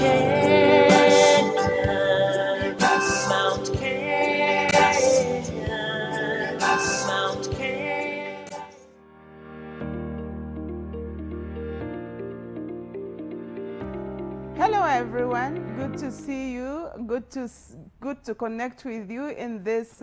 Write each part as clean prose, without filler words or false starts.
Hello everyone, good to see you, good to connect with you in this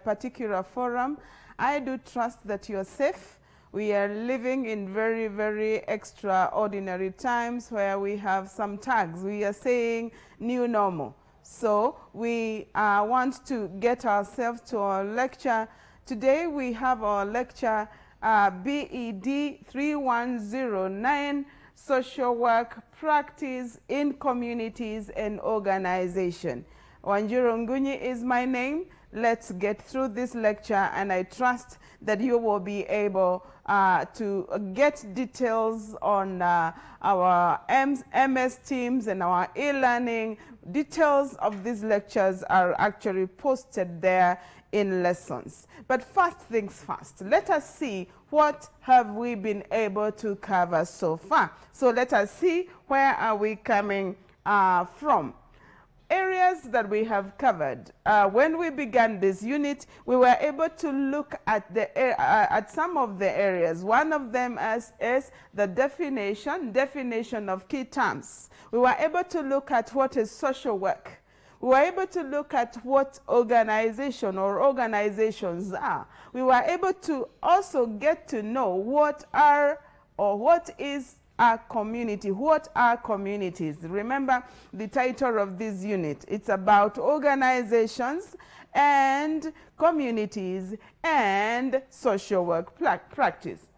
particular forum. I do trust that you're safe. We are living in very, very extraordinary times where we have some tags. We are saying new normal. So we want to get ourselves to our lecture. Today we have our lecture BED3109, Social Work Practice in Communities and Organization. Wanjiro Ngunyi is my name. Let's get through this lecture, and I trust that you will be able to get details on our MS Teams and our e-learning. Details of these lectures are actually posted there in lessons. But first things first, let us see what have we been able to cover so far. So let us see where are we coming from. Areas that we have covered. When we began this unit, we were able to look at some of the areas. One of them is the definition of key terms. We were able to look at what is social work. We were able to look at what organization or organizations are. We were able to also get to know what is a community. What are communities? Remember the title of this unit. It's about organizations and communities and social work practice.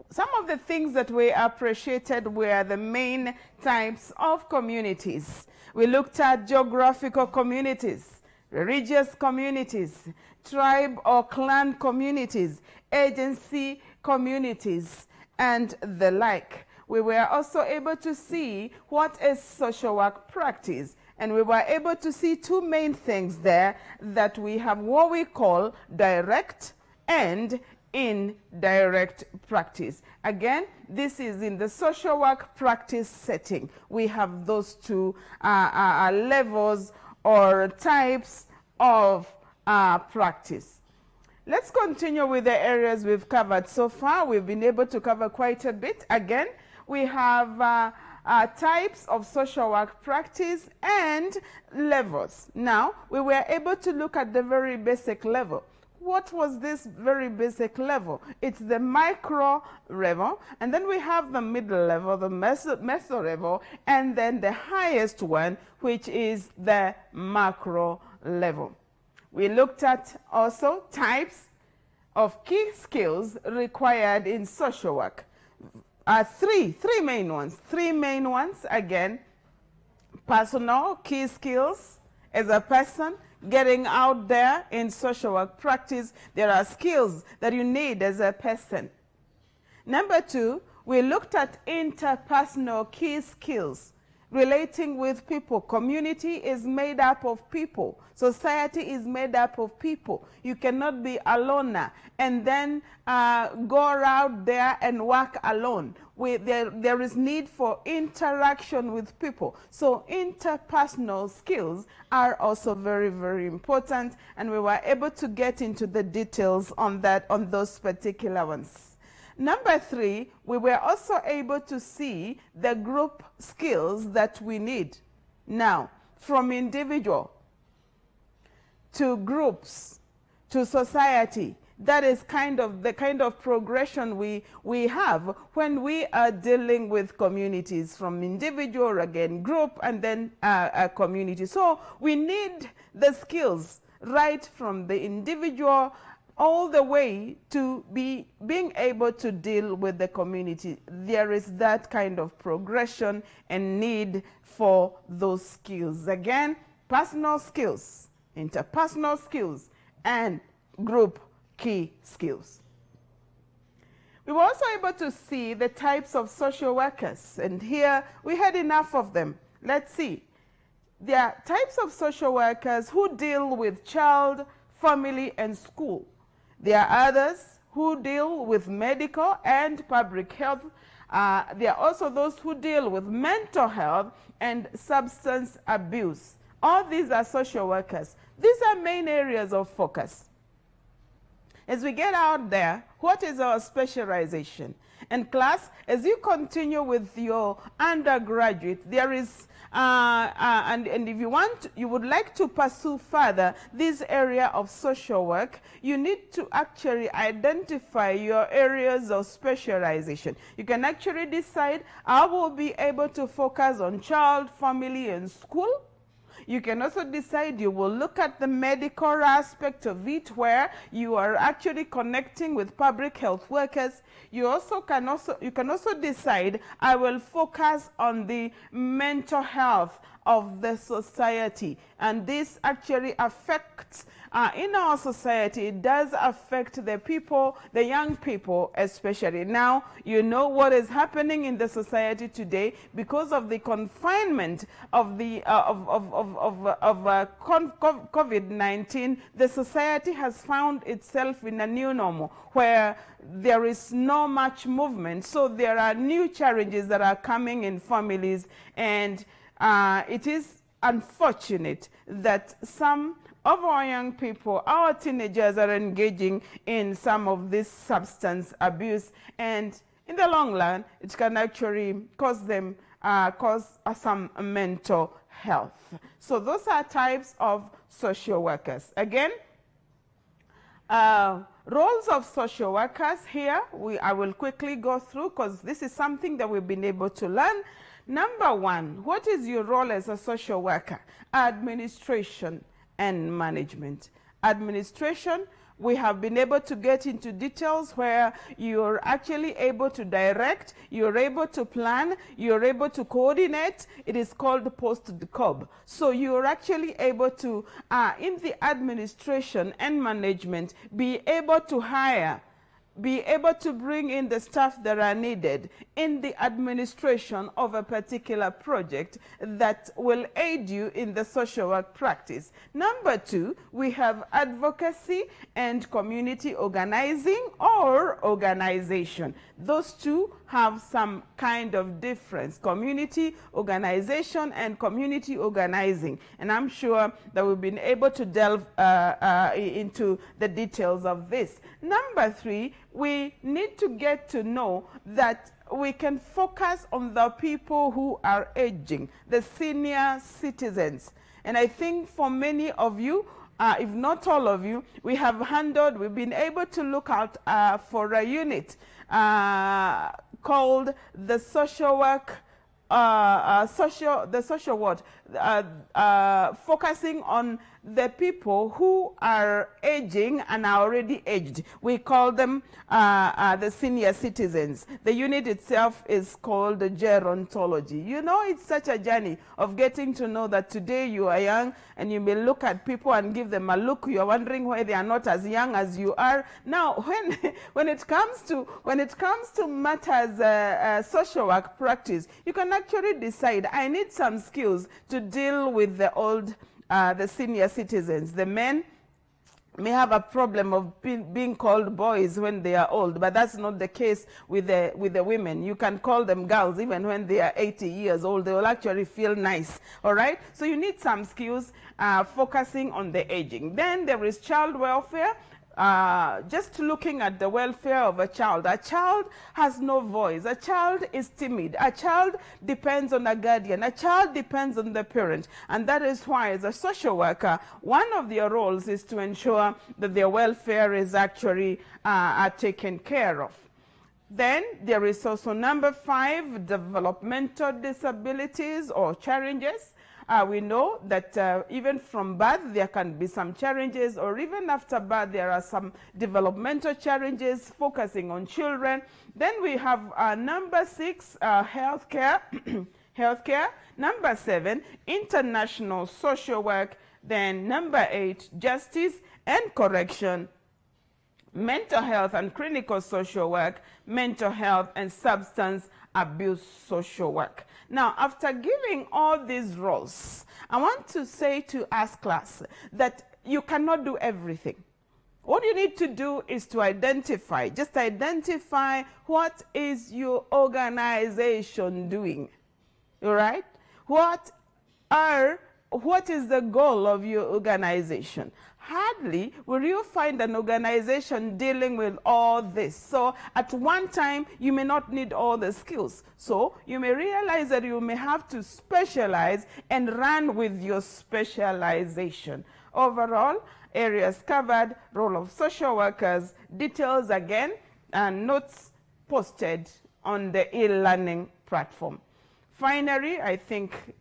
Some of the things that we appreciated were the main types of communities. We looked at geographical communities, religious communities, tribe or clan communities, agency communities, and the like. We were also able to see what is social work practice. And we were able to see two main things there, that we have what we call direct and indirect practice. Again, this is in the social work practice setting. We have those two levels or types of practice. Let's continue with the areas we've covered so far. We've been able to cover quite a bit. Again, we have types of social work practice and levels. Now, we were able to look at the very basic level. What was this very basic level? It's the micro level, and then we have the middle level, the meso level, and then the highest one, which is the macro level. We looked at also types of key skills required in social work. Three main ones, again, personal key skills as a person, getting out there in social work practice. There are skills that you need as a person. Number two, we looked at interpersonal key skills relating with people. Community is made up of people. Society is made up of people. You cannot be a loner and then go out there and work alone. There is need for interaction with people. So interpersonal skills are also very, very important, and we were able to get into the details on those particular ones. Number three, we were also able to see the group skills that we need. Now, from individual to groups to society, that is the kind of progression we have when we are dealing with communities, from individual, again, group, and then a community. So we need the skills right from the individual all the way to being able to deal with the community. There is that kind of progression and need for those skills. Again, personal skills, interpersonal skills, and group key skills. We were also able to see the types of social workers, and here we had enough of them. Let's see. There are types of social workers who deal with child, family, and school. There are others who deal with medical and public health, There are also those who deal with mental health and substance abuse. All these are social workers. These are main areas of focus. As we get out there, what is our specialization? And class, as you continue with your undergraduate, there is, and if you would like to pursue further this area of social work, you need to actually identify your areas of specialization. You can actually decide, I will be able to focus on child, family, and school. You can also decide you will look at the medical aspect of it, where you are actually connecting with public health workers. You can also decide, I will focus on the mental health of the society. And this actually affects, in our society, it does affect the people, the young people especially. Now, you know what is happening in the society today because of the confinement of the COVID-19. The society has found itself in a new normal where there is no much movement. So there are new challenges that are coming in families, and it is unfortunate that some of our young people, our teenagers, are engaging in some of this substance abuse, and in the long run, it can actually cause them some mental health. So those are types of social workers. Again, roles of social workers here, I will quickly go through because this is something that we've been able to learn. Number one, what is your role as a social worker? Administration and management. Administration, we have been able to get into details where you're actually able to direct, you're able to plan, you're able to coordinate. It is called post-DCOB. So you're actually able to, in the administration and management, be able to hire, be able to bring in the staff that are needed in the administration of a particular project that will aid you in the social work practice. Number two, we have advocacy and community organizing or organization. Those two have some kind of difference: community organization and community organizing. And I'm sure that we've been able to delve into the details of this. Number three, we need to get to know that we can focus on the people who are aging, the senior citizens. And I think for many of you, if not all of you, we've been able to look out for a unit called the social work, focusing on the people who are aging and are already aged. We call them the senior citizens. The unit itself is called the gerontology. You know, it's such a journey of getting to know that today you are young and you may look at people and give them a look. You're wondering why they are not as young as you are. Now, when it comes to matters social work practice, you can actually decide, I need some skills to deal with the old, the senior citizens. The men may have a problem of being called boys when they are old, but that's not the case with the women. You can call them girls even when they are 80 years old. They will actually feel nice, all right? So you need some skills focusing on the aging. Then there is child welfare. Just looking at the welfare of a child. A child has no voice. A child is timid. A child depends on a guardian. A child depends on the parent. And that is why, as a social worker, one of their roles is to ensure that their welfare is actually taken care of. Then there is also number 5, developmental disabilities or challenges. We know that even from birth there can be some challenges, or even after birth there are some developmental challenges focusing on children. Then we have number 6, healthcare. Healthcare. Number 7, international social work. Then number 8, justice and correction. Mental health and clinical social work, mental health and substance abuse social work. Now, after giving all these roles, I want to say to us, class, that you cannot do everything. What you need to do is to identify, just identify what is your organization doing, all right? What is the goal of your organization? Hardly will you find an organization dealing with all this. So at one time, you may not need all the skills. So you may realize that you may have to specialize and run with your specialization. Overall, areas covered, role of social workers, details again, and notes posted on the e-learning platform. Finally, I think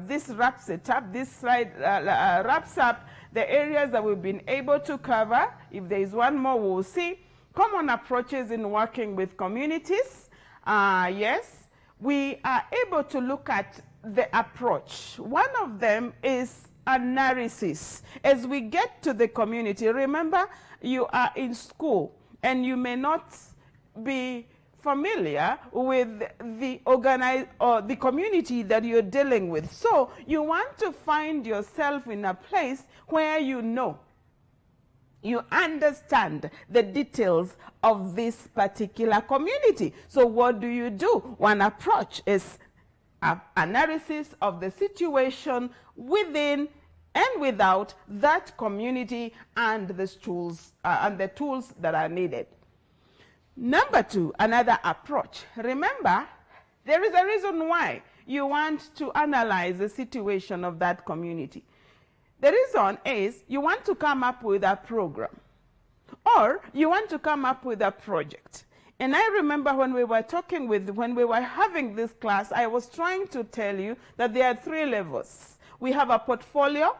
this wraps it up. This slide wraps up the areas that we've been able to cover. If there is one more, we'll see. Common approaches in working with communities. Yes, we are able to look at the approach. One of them is analysis. As we get to the community, remember, you are in school and you may not be familiar with the community that you're dealing with. So you want to find yourself in a place where you know, you understand the details of this particular community. So what do? One approach is analysis of the situation within and without that community and the tools that are needed. Number two, another approach. Remember, there is a reason why you want to analyze the situation of that community. The reason is you want to come up with a program, or you want to come up with a project. And I remember when we were having this class, I was trying to tell you that there are 3 levels. We have a portfolio.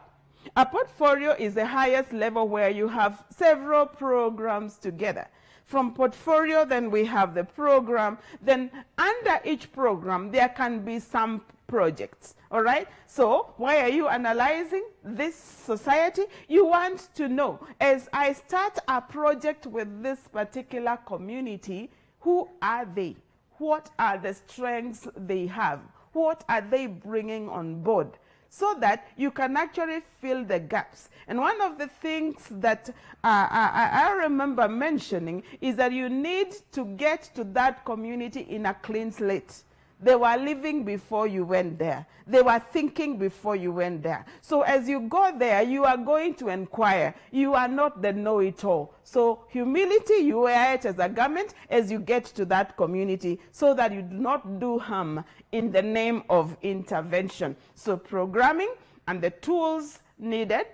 A portfolio is the highest level where you have several programs together. From portfolio, then we have the program. Then under each program, there can be some projects, all right? So why are you analyzing this society? You want to know, as I start a project with this particular community, who are they? What are the strengths they have? What are they bringing on board? So that you can actually fill the gaps. And one of the things that I remember mentioning is that you need to get to that community in a clean slate. They were living before you went there. They were thinking before you went there. So as you go there, you are going to inquire. You are not the know-it-all. So humility, you wear it as a garment as you get to that community so that you do not do harm in the name of intervention. So programming and the tools needed.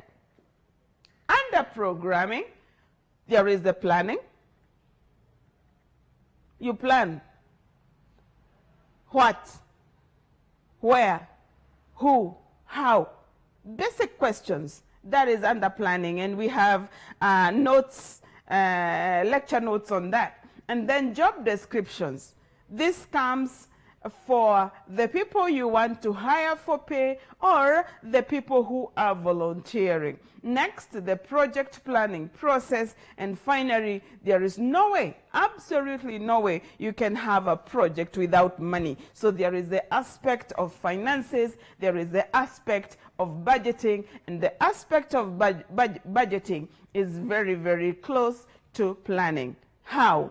Under programming, there is the planning. You plan. What, where, who, how? Basic questions. That is under planning, and we have notes, lecture notes on that. And then job descriptions. This comes for the people you want to hire for pay or the people who are volunteering. Next, the project planning process. And finally, there is no way, absolutely no way, you can have a project without money. So there is the aspect of finances, there is the aspect of budgeting, and the aspect of budgeting is very, very close to planning. How?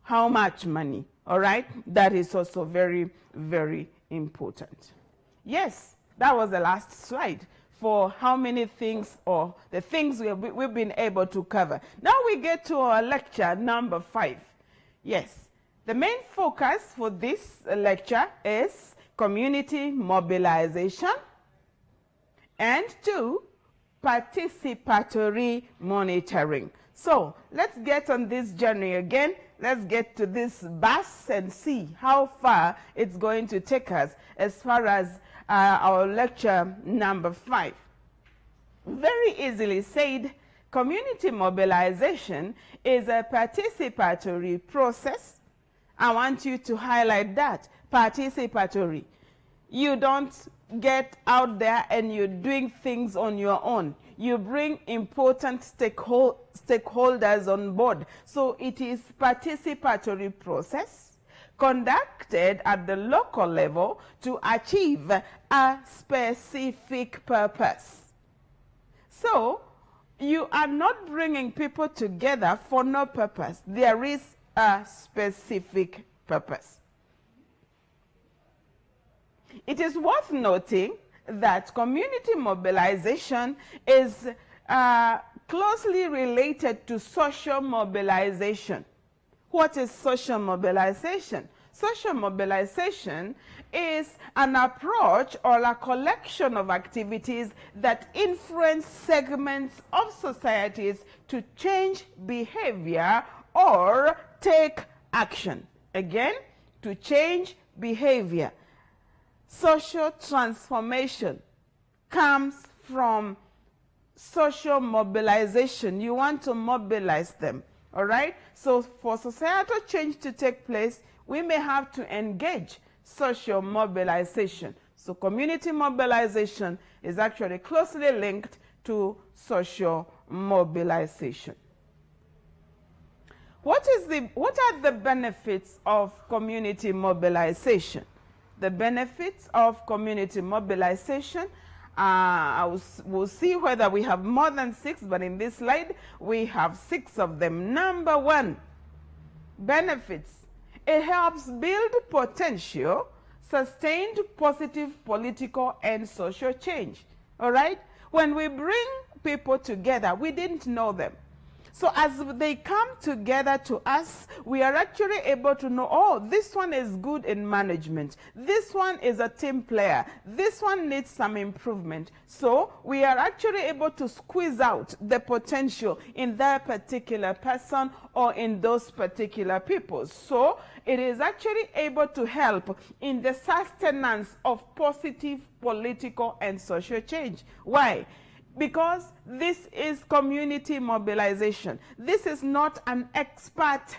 How much money? All right? That is also very, very important. Yes, that was the last slide for how many things, or the things we've been able to cover. Now we get to our lecture number 5. Yes, the main focus for this lecture is community mobilization and 2, participatory monitoring. So let's get on this journey again. Let's get to this bus and see how far it's going to take us as far as our lecture number 5. Very easily said, community mobilization is a participatory process. I want you to highlight that, participatory. You don't get out there and you're doing things on your own. You bring important stakeholders on board. So it is participatory process conducted at the local level to achieve a specific purpose. So you are not bringing people together for no purpose. There is a specific purpose. It is worth noting that community mobilization is closely related to social mobilization. What is social mobilization? Social mobilization is an approach or a collection of activities that influence segments of societies to change behavior or take action. Again, to change behavior. Social transformation comes from social mobilization. You want to mobilize them, all right? So for societal change to take place, we may have to engage social mobilization. So community mobilization is actually closely linked to social mobilization. What are the benefits of community mobilization? The benefits of community mobilization, we'll see whether we have more than 6, but in this slide we have 6 of them. Number 1, benefits. It helps build potential, sustained positive political and social change. All right? When we bring people together, we didn't know them. So as they come together to us, we are actually able to know, oh, this one is good in management. This one is a team player. This one needs some improvement. So we are actually able to squeeze out the potential in that particular person or in those particular people. So it is actually able to help in the sustenance of positive political and social change. Why? Because this is community mobilization. This is not an experts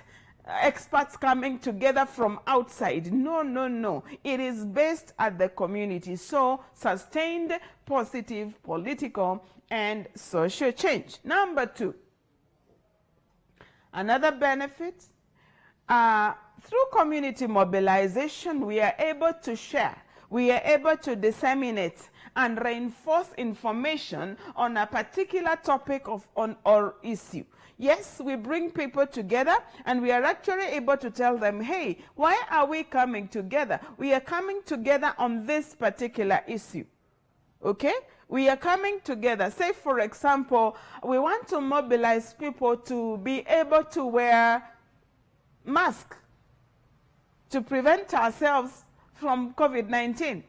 coming together from outside. No, no, no. It is based at the community. So sustained positive political and social change. Number 2, another benefit, through community mobilization, we are able to share, we are able to disseminate and reinforce information on a particular topic or issue. Yes, we bring people together and we are actually able to tell them, hey, why are we coming together? We are coming together on this particular issue. Okay? We are coming together. Say, for example, we want to mobilize people to be able to wear masks to prevent ourselves from COVID-19.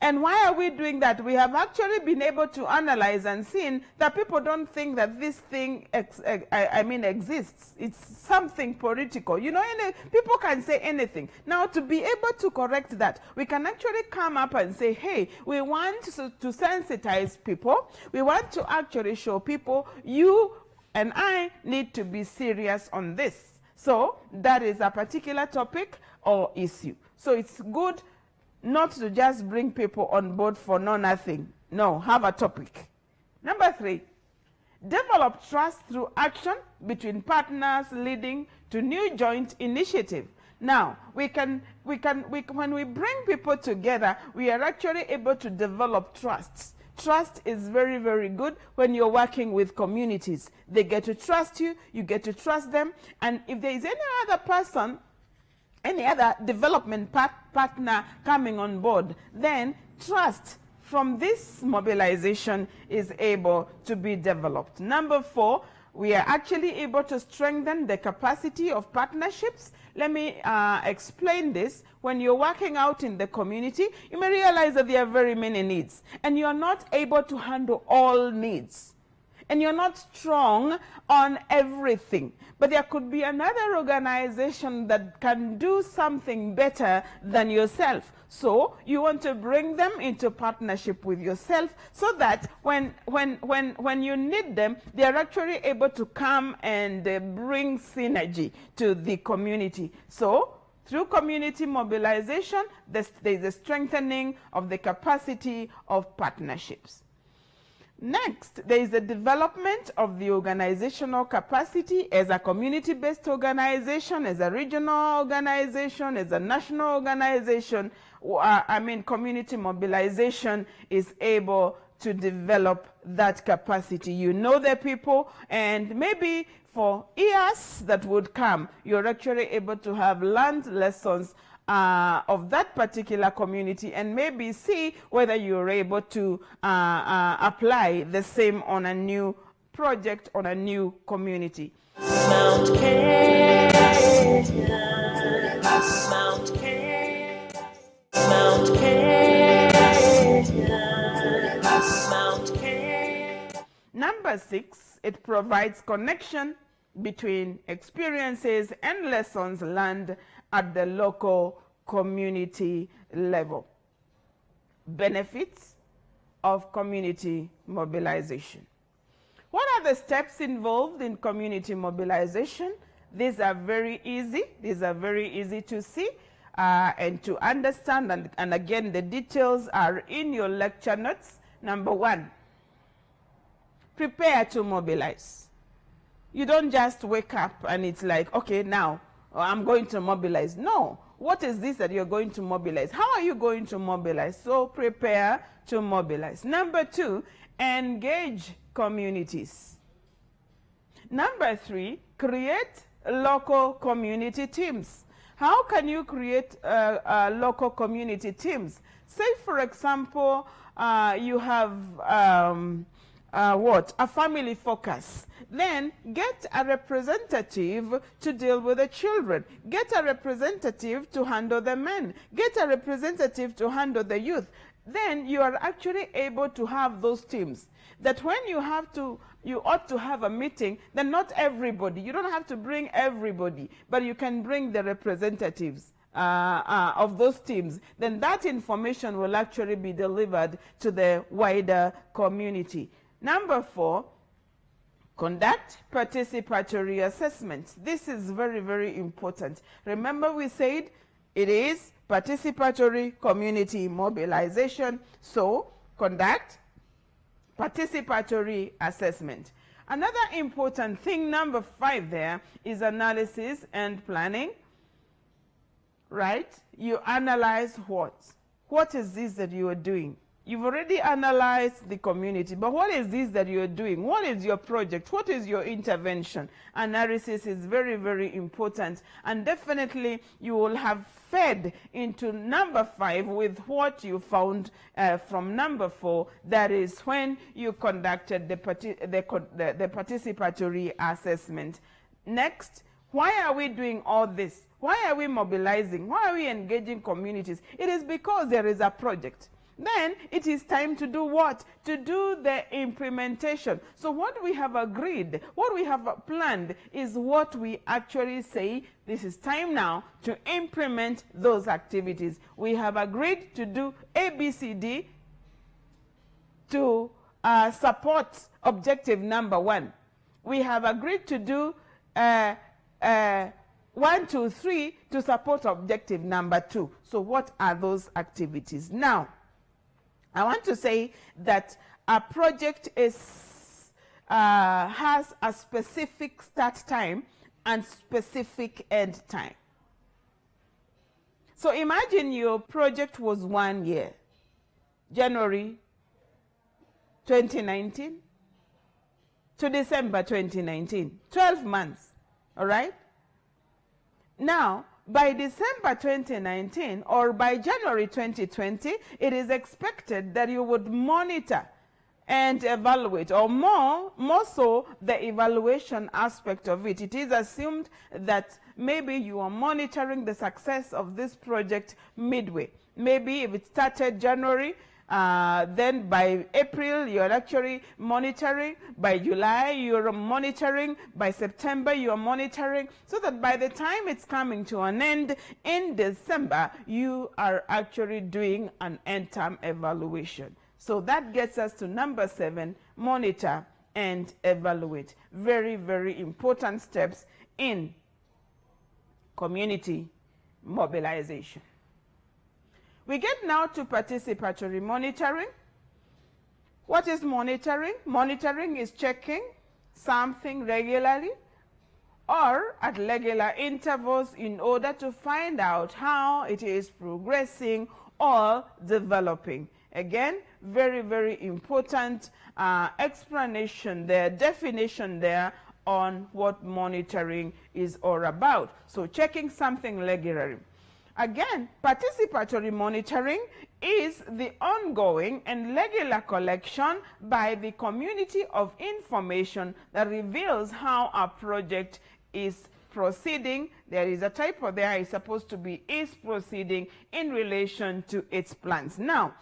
And why are we doing that? We have actually been able to analyze and seen that people don't think that this thing exists. It's something political. You know, people can say anything. Now, to be able to correct that, we can actually come up and say, hey, we want to sensitize people. We want to actually show people, you and I need to be serious on this. So that is a particular topic or issue. So it's good not to just bring people on board for nothing. No, have a topic. Number 3, develop trust through action between partners leading to new joint initiative. Now, when we bring people together, we are actually able to develop trust. Trust is very, very good when you're working with communities. They get to trust you, you get to trust them, and if there is any other person, any other development partner coming on board, then trust from this mobilization is able to be developed. Number 4, we are actually able to strengthen the capacity of partnerships. Let me explain this. When you're working out in the community, you may realize that there are very many needs, and you're not able to handle all needs. And you're not strong on everything. But there could be another organization that can do something better than yourself. So you want to bring them into partnership with yourself so that when you need them, they're actually able to come and bring synergy to the community. So through community mobilization, there's a strengthening of the capacity of partnerships. Next, there is the development of the organizational capacity as a community-based organization, as a regional organization, as a national organization. Community mobilization is able to develop that capacity. You know the people, and maybe for years that would come, you're actually able to have learned lessons of that particular community, and maybe see whether you're able to apply the same on a new project, on a new community. Mount Kenya, Mount Kenya, Mount Kenya, Mount Kenya. Number 6, it provides connection between experiences and lessons learned at the local community level. Benefits of community mobilization. What are the steps involved in community mobilization? These are very easy. These are very easy to see and to understand. And again, the details are in your lecture notes. Number 1, prepare to mobilize. You don't just wake up and it's like, okay, now I'm going to mobilize. No. What is this that you're going to mobilize? How are you going to mobilize? So prepare to mobilize. Number 2, engage communities. Number 3, create local community teams. How can you create local community teams? Say, for example, you have a family focus. Then get a representative to deal with the children. Get a representative to handle the men. Get a representative to handle the youth. Then you are actually able to have those teams. That when you ought to have a meeting, then not everybody, you don't have to bring everybody, but you can bring the representatives of those teams. Then that information will actually be delivered to the wider community. Number 4, conduct participatory assessments. This is very, very important. Remember, we said it is participatory community mobilization. So conduct participatory assessment. Another important thing, number 5 there, is analysis and planning. Right? You analyze what? What is this that you are doing? You've already analyzed the community, but what is this that you're doing? What is your project? What is your intervention? Analysis is very, very important, and definitely you will have fed into number 5 with what you found from number 4. That is when you conducted the participatory assessment. Next, why are we doing all this? Why are we mobilizing? Why are we engaging communities? It is because there is a project. Then it is time to do what? To do the implementation. So what we have agreed, what we have planned is what we actually say, this is time now to implement those activities. We have agreed to do ABCD to support objective number 1. We have agreed to do 1, 2, 3 to support objective number 2. So what are those activities? Now, I want to say that a project has a specific start time and specific end time. So imagine your project was 1 year, January 2019 to December 2019, 12 months, all right? Now, by December 2019 or by January 2020, it is expected that you would monitor and evaluate, or more so the evaluation aspect of it. It is assumed that maybe you are monitoring the success of this project midway. Maybe if it started January, then by April you're actually monitoring, by July you're monitoring, by September you're monitoring, so that by the time it's coming to an end in December, you are actually doing an end-term evaluation. So that gets us to number 7, monitor and evaluate. Very, very important steps in community mobilization. We get now to participatory monitoring. What is monitoring? Monitoring is checking something regularly or at regular intervals in order to find out how it is progressing or developing. Again, very, very important explanation there, definition there on what monitoring is all about. So checking something regularly. Again, participatory monitoring is the ongoing and regular collection by the community of information that reveals how a project is proceeding. There is a typo there, it's supposed to be is proceeding in relation to its plans. Now,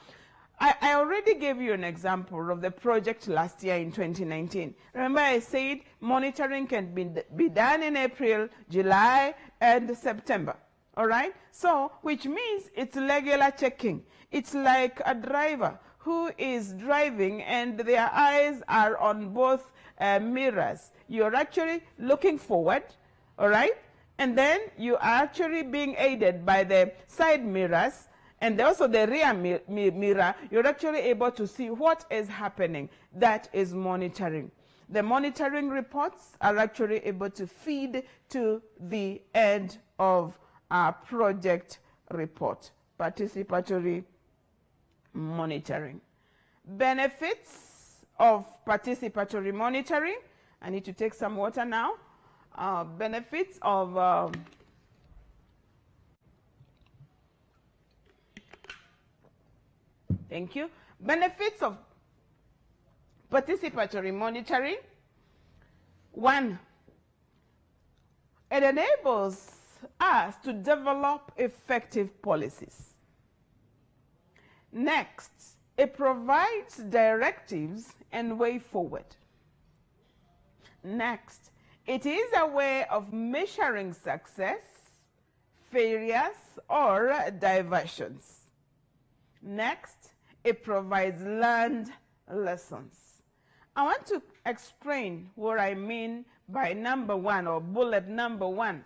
I already gave you an example of the project last year in 2019. Remember I said monitoring can be done in April, July, and September. All right? So, which means it's regular checking. It's like a driver who is driving and their eyes are on both mirrors. You're actually looking forward, all right? And then you are actually being aided by the side mirrors and also the rear mirror. You're actually able to see what is happening. That is monitoring. The monitoring reports are actually able to feed to the end of our project report. Participatory monitoring. Benefits of participatory monitoring. I need to take some water now. Benefits of thank you. Benefits of participatory monitoring. 1, it enables us to develop effective policies. Next, it provides directives and way forward. Next, it is a way of measuring success, failures, or diversions. Next, it provides learned lessons. I want to explain what I mean by number 1 or bullet number 1.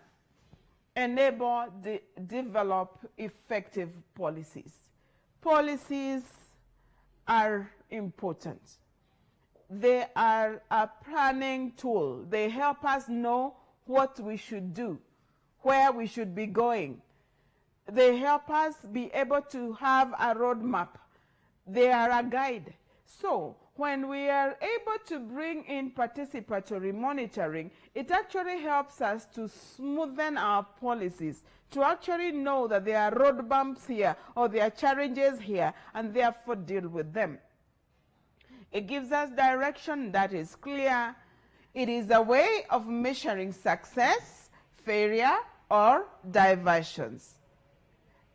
Enable develop effective policies. Policies are important. They are a planning tool. They help us know what we should do, where we should be going. They help us be able to have a roadmap. They are a guide. So, when we are able to bring in participatory monitoring, it actually helps us to smoothen our policies, to actually know that there are road bumps here or there are challenges here, and therefore deal with them. It gives us direction that is clear. It is a way of measuring success, failure, or diversions.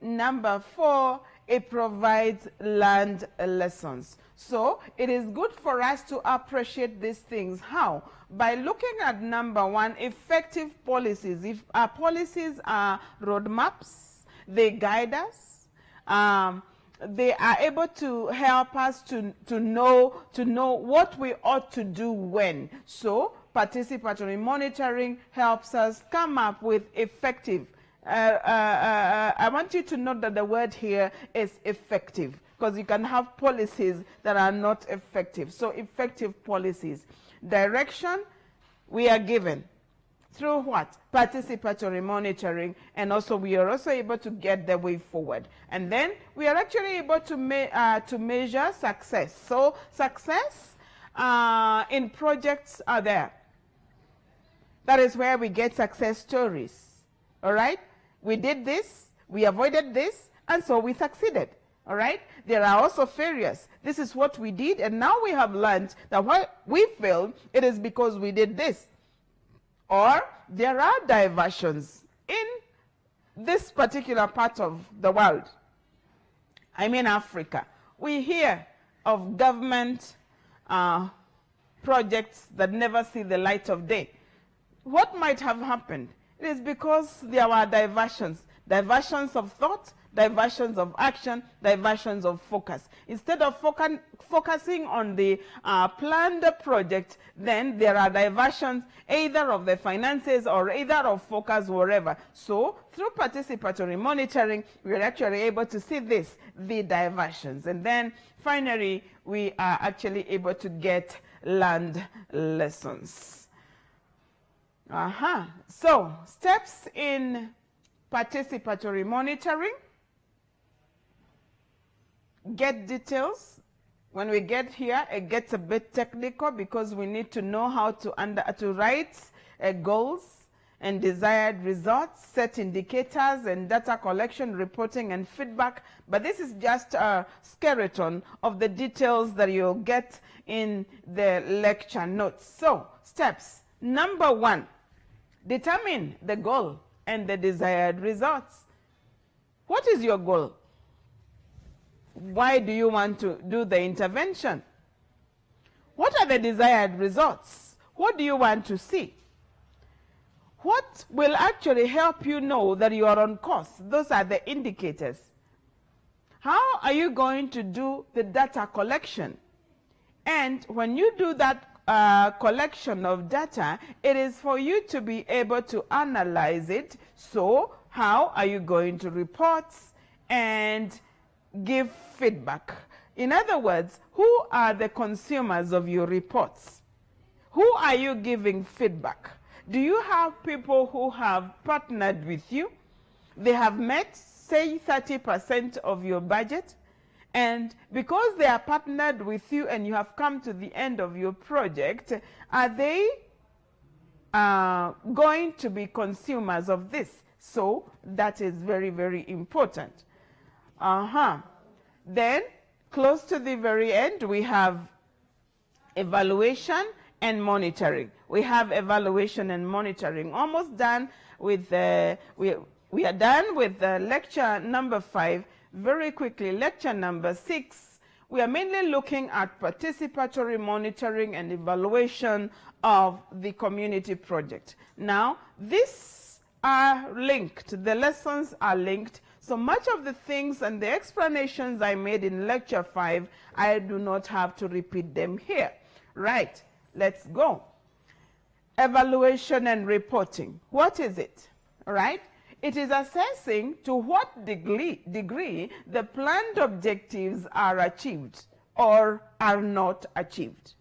Number 4, it provides learned lessons. So it is good for us to appreciate these things. How? By looking at number 1, effective policies. If our policies are roadmaps, they guide us. They are able to help us to know what we ought to do when. So participatory monitoring helps us come up with effective. I want you to note that the word here is effective, because you can have policies that are not effective. So effective policies. Direction we are given through what? Participatory monitoring, and also we are also able to get the way forward. And then we are actually able to measure success. So success in projects are there. That is where we get success stories. All right? We did this, we avoided this, and so we succeeded. All right? There are also failures. This is what we did, and now we have learned that why we failed, it is because we did this. Or there are diversions in this particular part of the world. I mean Africa. We hear of government projects that never see the light of day. What might have happened? It is because there were diversions. Diversions of thought, diversions of action, diversions of focus. Instead of focusing on the planned project, then there are diversions either of the finances or either of focus, wherever. So through participatory monitoring, we are actually able to see this, the diversions. And then finally, we are actually able to get learned lessons. So steps in participatory monitoring. get details. When we get here, it gets a bit technical because we need to know how to write goals and desired results, set indicators, and data collection, reporting, and feedback. But this is just a skeleton of the details that you'll get in the lecture notes. So, steps. Number 1, determine the goal and the desired results. What is your goal? Why do you want to do the intervention? What are the desired results? What do you want to see? What will actually help you know that you are on course? Those are the indicators. How are you going to do the data collection? And when you do that collection of data, it is for you to be able to analyze it. So how are you going to report and give feedback? In other words, who are the consumers of your reports? Who are you giving feedback? Do you have people who have partnered with you? They have met, say, 30% of your budget, and because they are partnered with you and you have come to the end of your project, are they going to be consumers of this? So that is very, very important. Then, close to the very end, we have evaluation and monitoring. We have evaluation and monitoring. Almost done with we are done with lecture number 5. Very quickly, lecture number 6. We are mainly looking at participatory monitoring and evaluation of the community project. Now, these are linked. The lessons are linked. So much of the things and the explanations I made in lecture 5, I do not have to repeat them here. Right. Let's go. Evaluation and reporting. What is it? Right? It is assessing to what degree the planned objectives are achieved or are not achieved.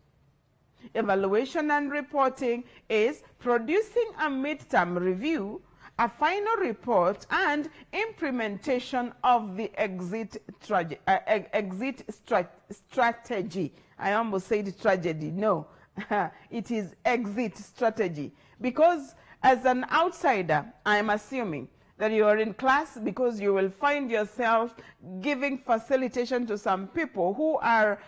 Evaluation and reporting is producing a midterm review, a final report, and implementation of the exit strategy. I almost said tragedy. No. It is exit strategy. Because as an outsider, I am assuming that you are in class because you will find yourself giving facilitation to some people who are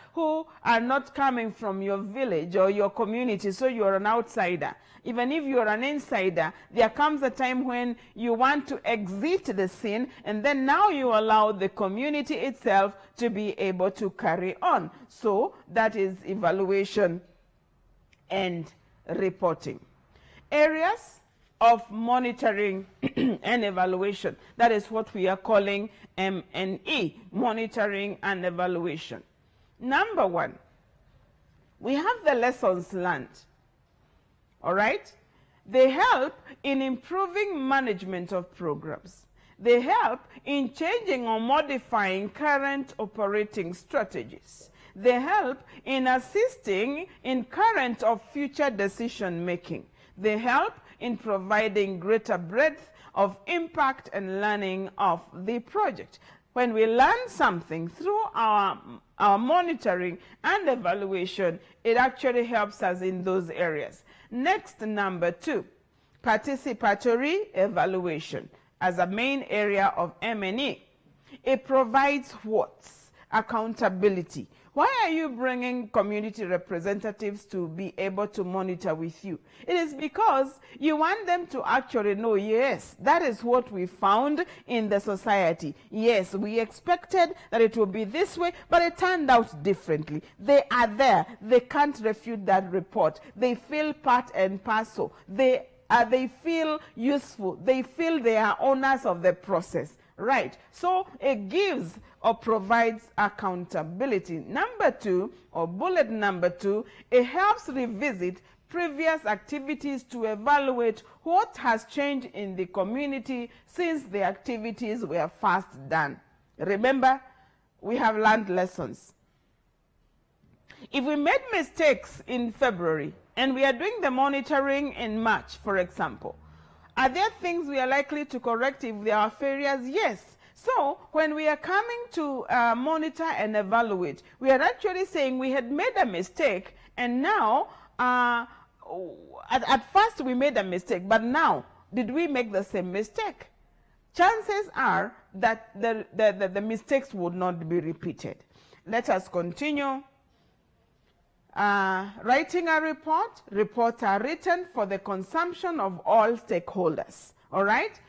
not coming from your village or your community, so you are an outsider. Even if you are an insider, there comes a time when you want to exit the scene, and then now you allow the community itself to be able to carry on. So that is evaluation and reporting. Areas of monitoring and evaluation. That is what we are calling M&E, monitoring and evaluation. Number 1, we have the lessons learned. All right? They help in improving management of programs. They help in changing or modifying current operating strategies. They help in assisting in current or future decision making. They help in providing greater breadth of impact and learning of the project. When we learn something through our monitoring and evaluation, it actually helps us in those areas. Next, number 2, participatory evaluation as a main area of M&E. It provides what? Accountability. Why are you bringing community representatives to be able to monitor with you? It is because you want them to actually know, yes, that is what we found in the society. Yes, we expected that it would be this way, but it turned out differently. They are there. They can't refute that report. They feel part and parcel. They feel useful. They feel they are owners of the process. Right. So it gives or provides accountability. Number 2, or bullet number 2, it helps revisit previous activities to evaluate what has changed in the community since the activities were first done. Remember, we have learned lessons. If we made mistakes in February and we are doing the monitoring in March, for example, are there things we are likely to correct if there are failures? Yes. So when we are coming to monitor and evaluate, we are actually saying we had made a mistake, and now at first we made a mistake, but now did we make the same mistake? Chances are that the mistakes would not be repeated. Let us continue. Writing a report. Reports are written for the consumption of all stakeholders. All right?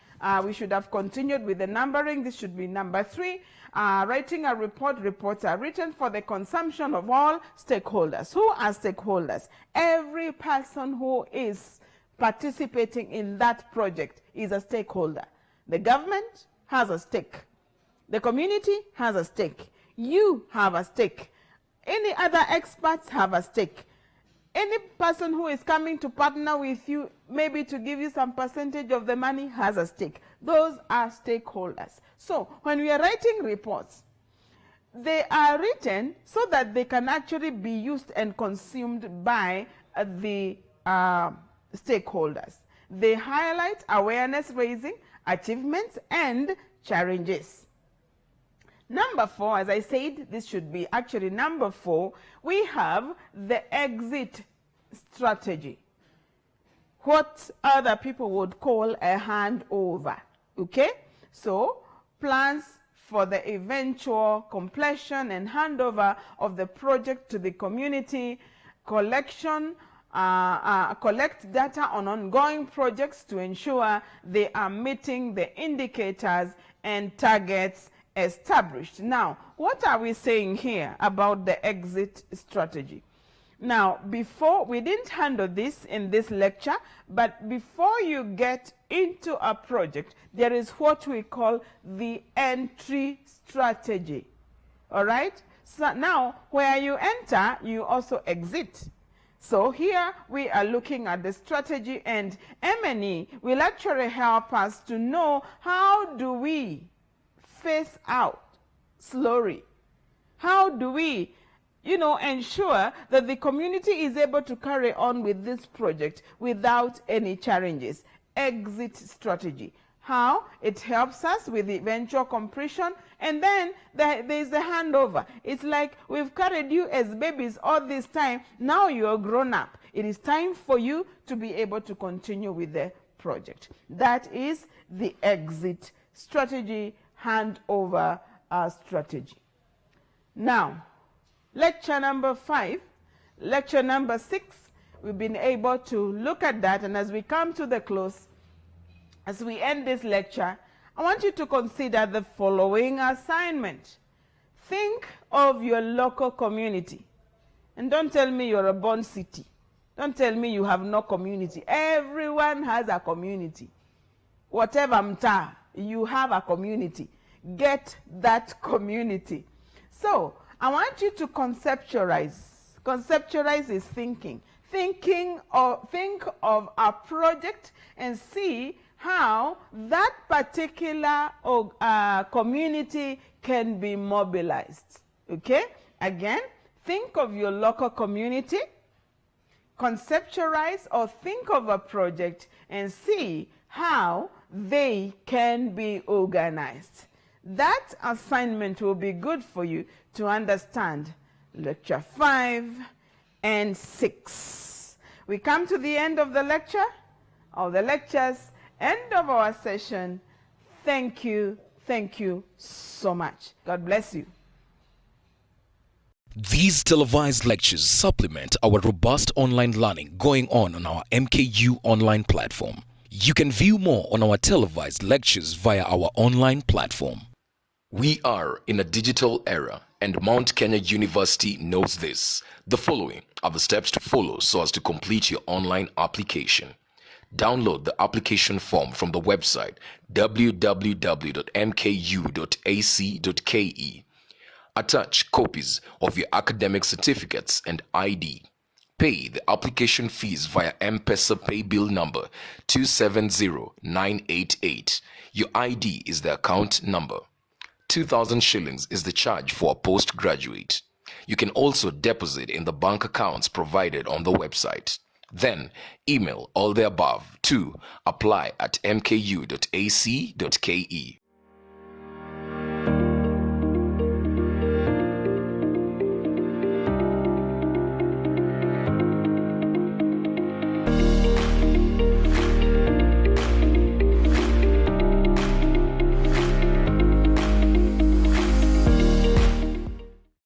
We should have continued with the numbering. This should be number 3. Writing a report. Reports are written for the consumption of all stakeholders. Who are stakeholders? Every person who is participating in that project is a stakeholder. The government has a stake. The community has a stake. You have a stake. Any other experts have a stake. Any person who is coming to partner with you, maybe to give you some percentage of the money, has a stake. Those are stakeholders. So when we are writing reports, they are written so that they can actually be used and consumed by the stakeholders. They highlight awareness raising, achievements, and challenges. Number 4, as I said, this should be actually number 4, we have the exit strategy. What other people would call a handover. Okay? So, plans for the eventual completion and handover of the project to the community, collection, collect data on ongoing projects to ensure they are meeting the indicators and targets established. Now, what are we saying here about the exit strategy? Now, before, we didn't handle this in this lecture, but before you get into a project, there is what we call the entry strategy. All right? So now, where you enter, you also exit. So here we are looking at the strategy, and M&E will actually help us to know how do we phase out slowly. How do we, ensure that the community is able to carry on with this project without any challenges? Exit strategy. How? It helps us with the eventual completion, and then there is the handover. It's like we've carried you as babies all this time. Now you're grown up. It is time for you to be able to continue with the project. That is the exit strategy, handover strategy. Now, lecture number 5, lecture number 6, we've been able to look at that, and as we come to the close, as we end this lecture, I want you to consider the following assignment. Think of your local community. And don't tell me you're a born city. Don't tell me you have no community. Everyone has a community. Whatever mtaa, you have a community. Get that community. So, I want you to conceptualize. Conceptualize is thinking. Think of a project and see how that particular community can be mobilized. Okay? Again, think of your local community, conceptualize or think of a project and see how they can be organized. That assignment will be good for you to understand lecture 5 and 6. We come to the end of the lecture, of the lectures, end of our session. Thank you so much. God bless you. These televised lectures supplement our robust online learning going on our MKU online platform. You can view more on our televised lectures via our online platform. We are in a digital era, and Mount Kenya University knows this. The following are the steps to follow so as to complete your online application. Download the application form from the website www.mku.ac.ke. Attach copies of your academic certificates and ID. Pay the application fees via M-Pesa pay bill number 270988. Your ID is the account number. 2,000 shillings is the charge for a postgraduate. You can also deposit in the bank accounts provided on the website. Then email all the above to apply@mku.ac.ke.